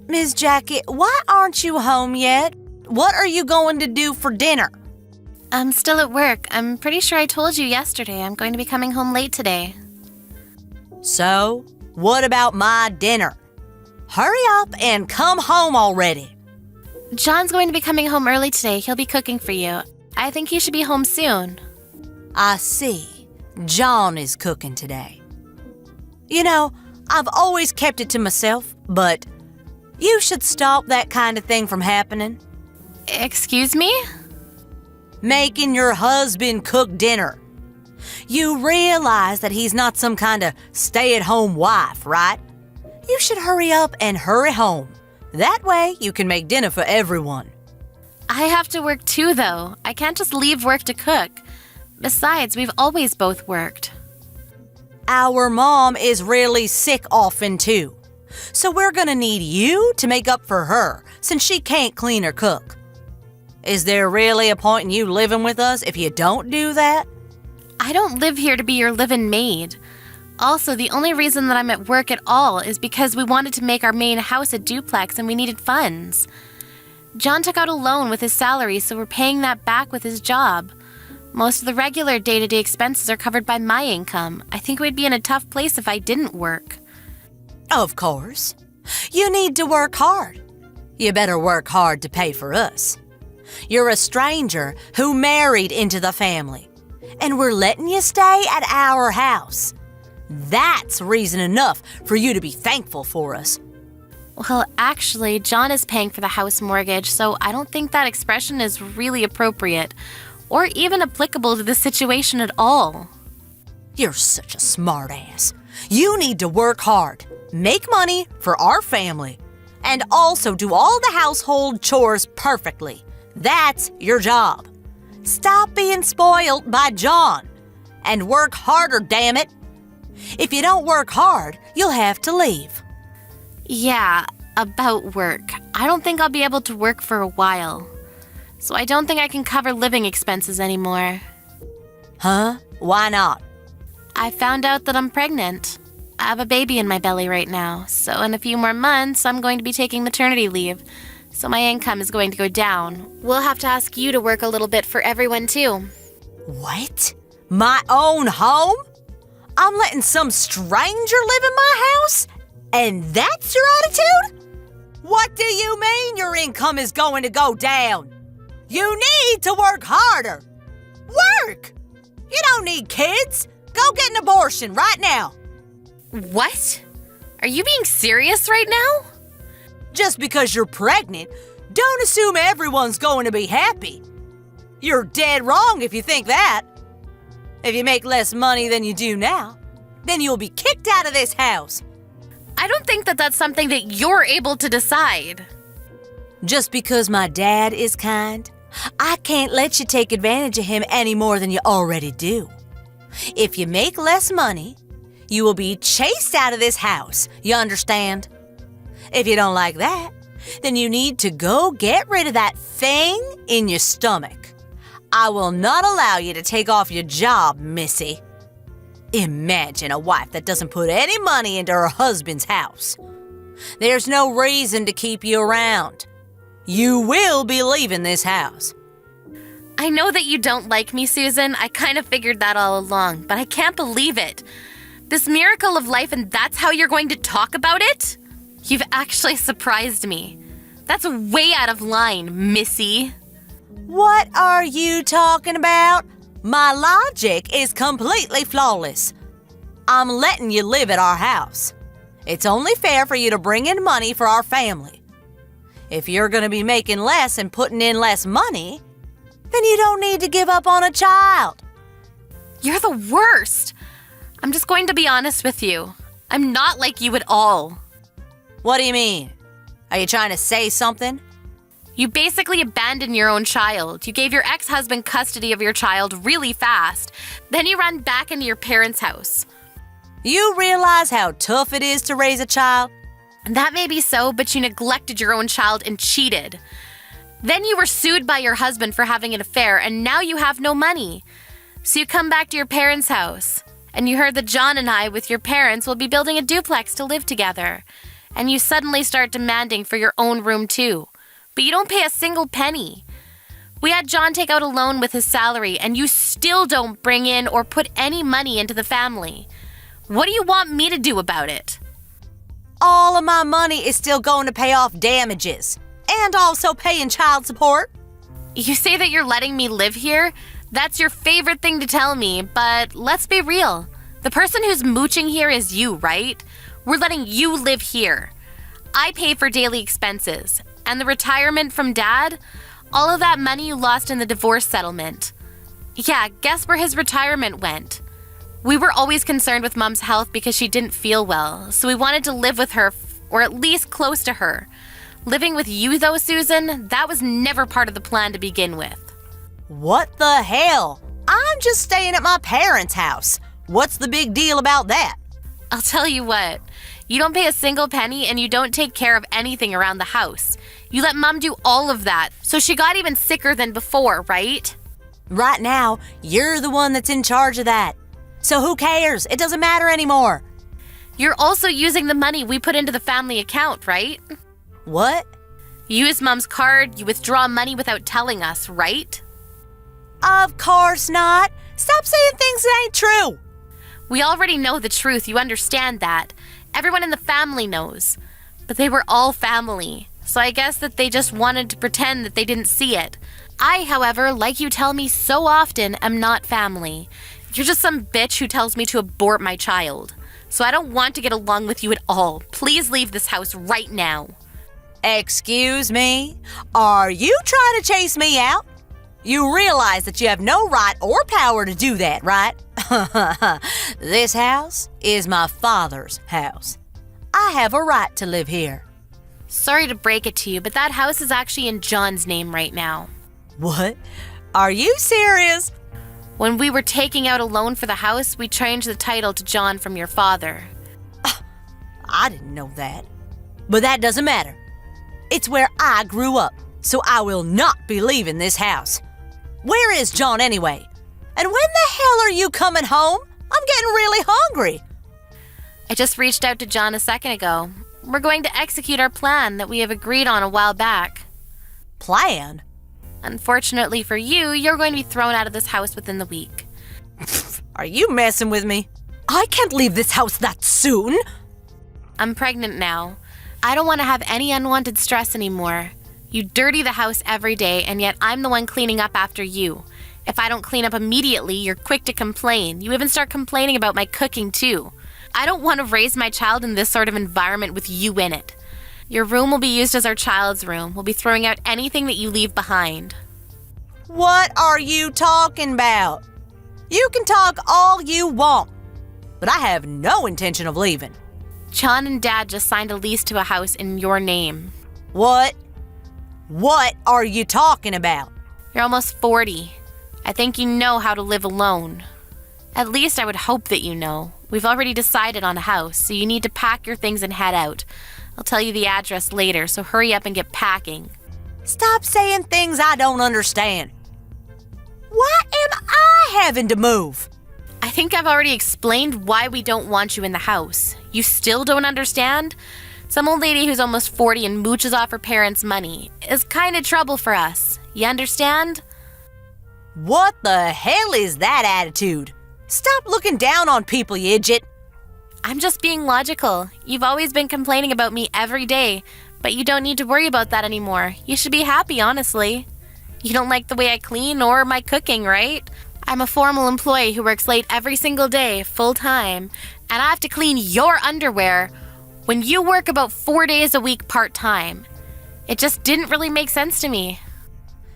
Miss Jackie, why aren't you home yet? What are you going to do for dinner? I'm still at work. I'm pretty sure I told you yesterday I'm going to be coming home late today. So, what about my dinner? Hurry up and come home already. John's going to be coming home early today. He'll be cooking for you. I think he should be home soon. I see. John is cooking today. You know, I've always kept it to myself, but you should stop that kind of thing from happening. Excuse me? Making your husband cook dinner. You realize that he's not some kind of stay-at-home wife, right? You should hurry up and hurry home. That way you can make dinner for everyone. I have to work too, though. I can't just leave work to cook. Besides, we've always both worked. Our mom is really sick often too. So we're gonna need you to make up for her since she can't clean or cook. Is there really a point in you living with us if you don't do that? I don't live here to be your live-in maid. Also, the only reason that I'm at work at all is because we wanted to make our main house a duplex and we needed funds. John took out a loan with his salary, so we're paying that back with his job. Most of the regular day-to-day expenses are covered by my income. I think we'd be in a tough place if I didn't work. Of course. You need to work hard. You better work hard to pay for us. You're a stranger who married into the family, and we're letting you stay at our house. That's reason enough for you to be thankful for us. Well, actually, John is paying for the house mortgage, so I don't think that expression is really appropriate or even applicable to the situation at all. You're such a smart ass. You need to work hard, make money for our family, and also do all the household chores perfectly. That's your job. Stop being spoiled by John and work harder, damn it. If you don't work hard, you'll have to leave. Yeah, about work. I don't think I'll be able to work for a while. So I don't think I can cover living expenses anymore. Huh? Why not? I found out that I'm pregnant. I have a baby in my belly right now, so in a few more months, I'm going to be taking maternity leave. So my income is going to go down. We'll have to ask you to work a little bit for everyone, too. What? My own home? I'm letting some stranger live in my house? And that's your attitude? What do you mean your income is going to go down? You need to work harder. Work! You don't need kids. Go get an abortion right now. What? Are you being serious right now? Just because you're pregnant, don't assume everyone's going to be happy. You're dead wrong if you think that. If you make less money than you do now, then you'll be kicked out of this house. I don't think that that's something that you're able to decide. Just because my dad is kind, I can't let you take advantage of him any more than you already do. If you make less money, you will be chased out of this house, you understand? If you don't like that, then you need to go get rid of that thing in your stomach. I will not allow you to take off your job, missy. Imagine a wife that doesn't put any money into her husband's house. There's no reason to keep you around. You will be leaving this house. I know that you don't like me, Susan. I kind of figured that all along, but I can't believe it. This miracle of life, and that's how you're going to talk about it? You've actually surprised me. That's way out of line, missy. What are you talking about? My logic is completely flawless. I'm letting you live at our house. It's only fair for you to bring in money for our family. If you're going to be making less and putting in less money, then you don't need to give up on a child. You're the worst. I'm just going to be honest with you. I'm not like you at all. What do you mean? Are you trying to say something? You basically abandoned your own child. You gave your ex-husband custody of your child really fast. Then you ran back into your parents' house. You realize how tough it is to raise a child? That may be so, but you neglected your own child and cheated. Then you were sued by your husband for having an affair, and now you have no money. So you come back to your parents' house, and you heard that John and I, with your parents, will be building a duplex to live together. and you suddenly start demanding for your own room too. But you don't pay a single penny. We had John take out a loan with his salary, and you still don't bring in or put any money into the family. What do you want me to do about it? All of my money is still going to pay off damages and also paying child support. You say that you're letting me live here? That's your favorite thing to tell me, but let's be real. The person who's mooching here is you, right? We're letting you live here. I pay for daily expenses, and the retirement from Dad, all of that money you lost in the divorce settlement. Yeah, guess where his retirement went? We were always concerned with Mom's health because she didn't feel well, so we wanted to live with her, or at least close to her. Living with you, though, Susan, that was never part of the plan to begin with. What the hell? I'm just staying at my parents' house. What's the big deal about that? I'll tell you what. You don't pay a single penny and you don't take care of anything around the house. You let Mom do all of that, so she got even sicker than before, right? Right now, you're the one that's in charge of that. So who cares? It doesn't matter anymore. You're also using the money we put into the family account, right? What? You use Mom's card, you withdraw money without telling us, right? Of course not. Stop saying things that ain't true. We already know the truth, you understand that. Everyone in the family knows. But they were all family, so I guess that they just wanted to pretend that they didn't see it. I, however, like you tell me so often, am not family. You're just some bitch who tells me to abort my child. So I don't want to get along with you at all. Please leave this house right now. Excuse me? Are you trying to chase me out? You realize that you have no right or power to do that, right? This house is my father's house. I have a right to live here. Sorry to break it to you, but that house is actually in John's name right now. What? Are you serious? When we were taking out a loan for the house, we changed the title to John from your father. I didn't know that. But that doesn't matter. It's where I grew up, so I will not be leaving this house. Where is John anyway? And when the hell are you coming home? I'm getting really hungry. I just reached out to John a second ago. We're going to execute our plan that we have agreed on a while back. Plan? Unfortunately for you, you're going to be thrown out of this house within the week. Are you messing with me? I can't leave this house that soon. I'm pregnant now. I don't want to have any unwanted stress anymore. You dirty the house every day, and yet I'm the one cleaning up after you. If I don't clean up immediately, you're quick to complain. You even start complaining about my cooking, too. I don't want to raise my child in this sort of environment with you in it. Your room will be used as our child's room. We'll be throwing out anything that you leave behind. What are you talking about? You can talk all you want, but I have no intention of leaving. John and Dad just signed a lease to a house in your name. What? What are you talking about? You're almost 40. I think you know how to live alone. At least I would hope that you know. We've already decided on a house, so you need to pack your things and head out. I'll tell you the address later, so hurry up and get packing. Stop saying things I don't understand. Why am I having to move? I think I've already explained why we don't want you in the house. You still don't understand? Some old lady who's almost 40 and mooches off her parents' money is kind of trouble for us. You understand? What the hell is that attitude? Stop looking down on people, you idiot. I'm just being logical. You've always been complaining about me every day, but you don't need to worry about that anymore. You should be happy, honestly. You don't like the way I clean or my cooking, right? I'm a formal employee who works late every single day, full-time, and I have to clean your underwear when you work about 4 days a week part-time. It just didn't really make sense to me.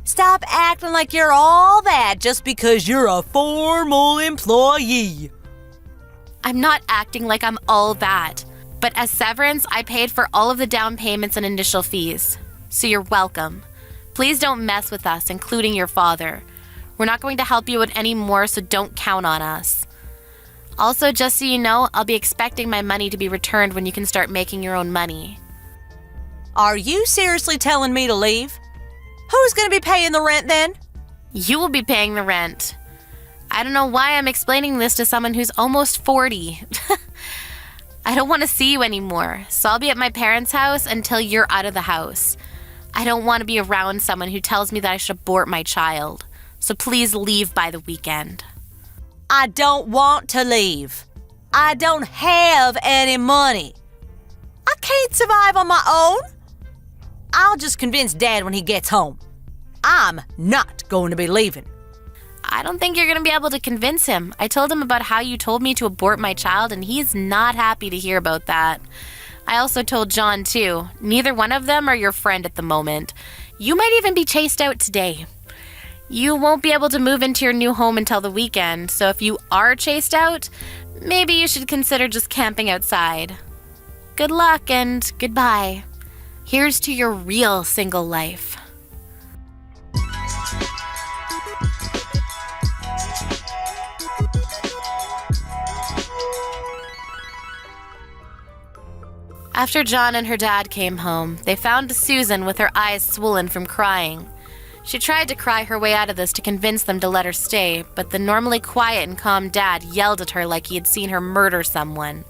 Stop acting like you're all that just because you're a formal employee. I'm not acting like I'm all that, but as severance, I paid for all of the down payments and initial fees. So you're welcome. Please don't mess with us, including your father. We're not going to help you out anymore, so don't count on us. Also, just so you know, I'll be expecting my money to be returned when you can start making your own money. Are you seriously telling me to leave? Who's going to be paying the rent then? You will be paying the rent. I don't know why I'm explaining this to someone who's almost 40. I don't want to see you anymore, so I'll be at my parents' house until you're out of the house. I don't want to be around someone who tells me that I should abort my child, so please leave by the weekend. I don't want to leave. I don't have any money. I can't survive on my own. I'll just convince Dad when he gets home. I'm not going to be leaving. I don't think you're going to be able to convince him. I told him about how you told me to abort my child, and he's not happy to hear about that. I also told John, too. Neither one of them are your friend at the moment. You might even be chased out today. You won't be able to move into your new home until the weekend, so if you are chased out, maybe you should consider just camping outside. Good luck and goodbye. Here's to your real single life. After John and her dad came home, they found Susan with her eyes swollen from crying. She tried to cry her way out of this to convince them to let her stay, but the normally quiet and calm dad yelled at her like he had seen her murder someone.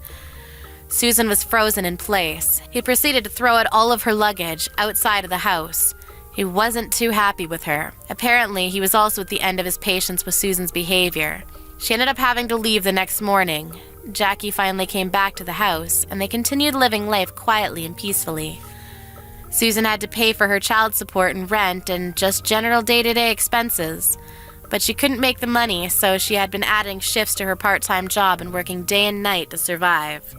Susan was frozen in place. He proceeded to throw out all of her luggage outside of the house. He wasn't too happy with her. Apparently, he was also at the end of his patience with Susan's behavior. She ended up having to leave the next morning. Jackie finally came back to the house, and they continued living life quietly and peacefully. Susan had to pay for her child support and rent and just general day-to-day expenses. But she couldn't make the money, so she had been adding shifts to her part-time job and working day and night to survive.